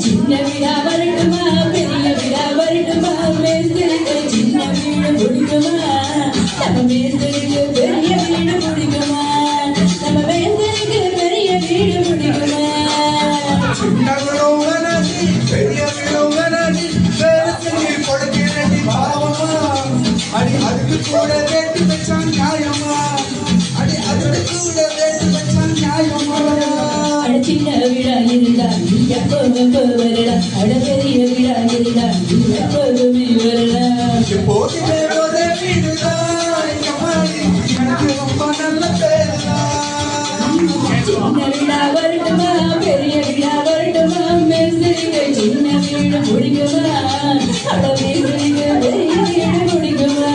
சின்ன விழா வரட்டுமா பெரிய விழா வரட்டுமா மேஸ்திரிக்கு சின்ன வீடு பிடிக்குமா நம்ம மேஸ்திரிக்கு பெரிய வீடு பிடிக்குமா நம்ம மேஸ்திரிக்கு பெரிய வீடு பிடிக்குமா சின்ன விழோவனி பெரிய விழோவனி வேலைக்கு கொடுக்கிறடி பாவமா அடி அதுக்கு கூட ரேட்டு வச்சான் நியாயமா அடி அதுக்கு கூட ரேட்டு வச்சான் நியாயமா சின்ன விழா இருந்தா நீ எப்போதும் வரலாம் அட பெரிய விழா இருந்தா நீ எப்போதுமே வரலாம் எப்போதுமே ஒரே வீடுதான் எனக்கு ரொம்ப நல்ல பேருதான் சின்ன விழா வரட்டுமா பெரிய விழா வரட்டுமா மேஸ்திரிக்கு சின்ன வீடு பிடிக்குமா அட மேஸ்திரிக்கு பெரிய வீடு பிடிக்குமா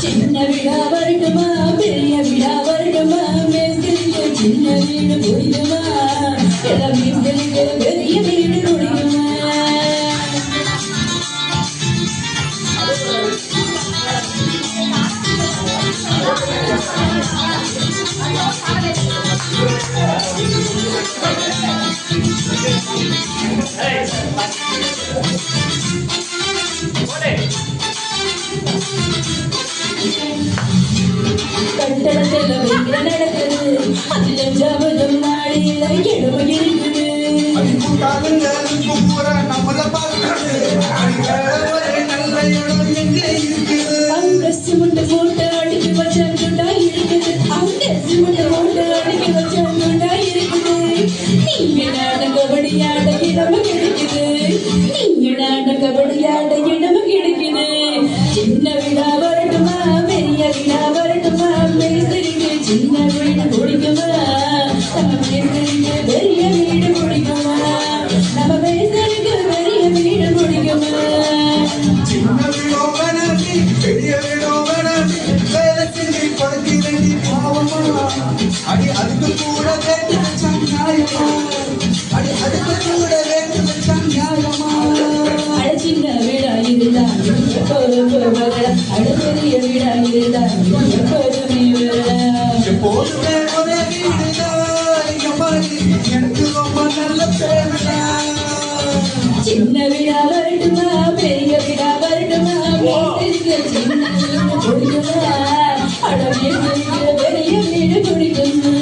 சின்ன விழா வரட்டுமா பெரிய விழா வரட்டுமா மேஸ்திரிக்கு சின்ன வீடு பிடிக்குமா எல்லா மேஸ்திரிக்கு பெரிய வீடு பிடிக்குமா கட்டடத்துல வைக்கிற நடக்குது அதுல ஜபதம் நாடியில இடமும் இருக்குது அங்க சிமெண்ட் போட்டு அடிக்க வச்சாண்டா இருக்குது அங்க சிமெண்ட் போட்டு அடிக்க வச்சாண்டா இருக்குது நீங்க நாட கபடியாட இடமும் கிடைக்குது நீங்க நாட கபடியாட இடமும் கிடைக்குது சின்ன விழா வரட்டுமா பெரிய விழா வரட்டுமா மேஸ்திரிக்கு சின்ன வீடு பிடிக்குமா நம்ம மேஸ்திரிக்கு பெரிய வீடு பிடிக்குமா நம்ம மேஸ்திரிக்கு பெரிய வீடு பிடிக்குமா சின்ன விழோவனி பெரிய விழோவனி வேலைக்கு கொடுக்கிறடி பாவமா அடி அதுக்கு கூட ரேட்டு வச்சான் நியாயமா அடி அதுக்கு கூட ரேட்டு வச்சான் நியாயமா சின்ன வீடா இருந்தா எப்போதும் வரலாம் அட பெரிய வீடா இருந்தா எப்போதுமே வரலாம் எப்போதுமே ஒரே வீடுதான் எனக்கு ரொம்ப நல்ல பேருதான் சின்ன விழா வரட்டுமா பெரிய விழா வரட்டுமா மேஸ்திரிக்கு சின்ன வீடு பிடிக்குமா அட மேஸ்திரிக்கு பெரிய வீடு பிடிக்குமா